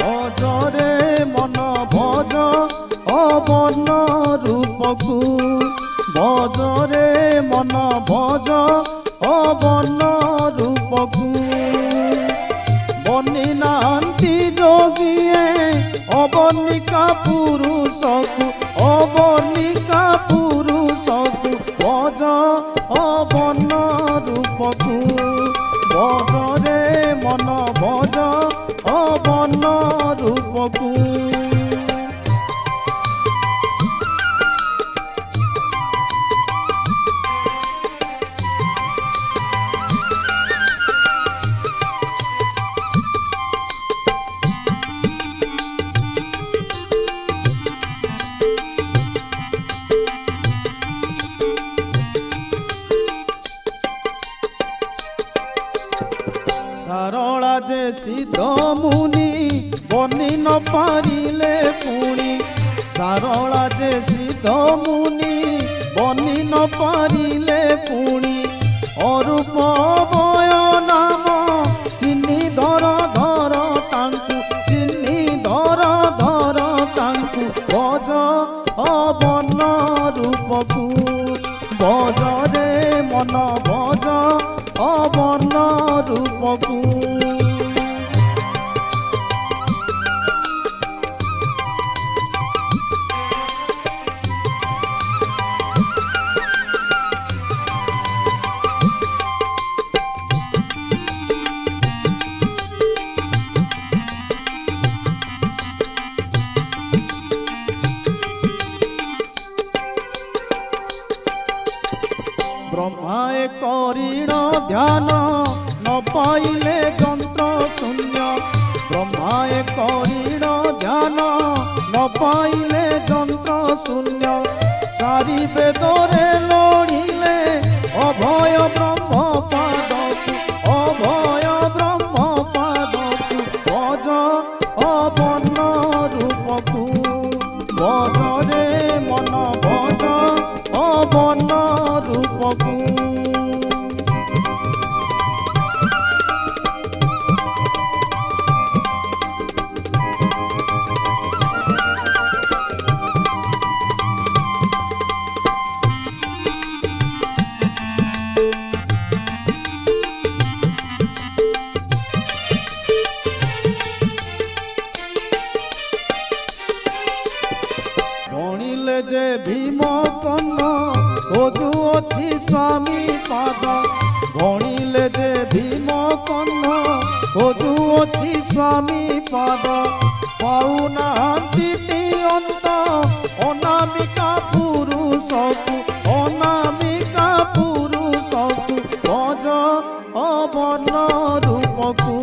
ভজরে মন ভজ অবর্ণ রূপকু ভজরে মন ভজ অবর্ণ রূপকু বনি নাহান্তি যোগিয়ে অবর্ণিকা পুরুষকু অবর্ণিকা পুরুষকু ভজ অবর্ণ রূপকু ভজরে মন ভজ অবর্ণ রূপকু সারলা যে সিদ্ধ মুনি বনি ন পারিলে পুনি সারলা যে সিদ্ধ মুনি বনি ন পারিলে পুনি অরূপ বয় নাম চিনি ধর ধর তাঙ্কু চিনি ধর ধর তাঙ্কু ভজ অবর্ণ রূপকু ভজরে মন ভজ অবর্ণ রূপকু ব্রহ্মায় করিণ ধ্যান ন পাইলে যন্ত্র শূন্য ব্রহ্মায় করিণ ধ্যান ন পাইলে যন্ত্র শূন্য চারি বেদরে লড়িলে অভয় ব্রহ্ম পাদকু অভয় ব্রহ্ম পাদকু ভজ অবর্ণ রূপকু ভজরে মন ভজ অবর্ণ রূপকু গণিলে যে ভীম কন্ন খোঁজু অছি স্বামী পাদ গণিলে যে ভীম কন্ন খোঁজু অছি স্বামী পাদ পাউ নাহান্তিটি অন্ত অনামিকা পুরুষকু অনামিকা পুরুষকু ভজ অবর্ণ রূপকু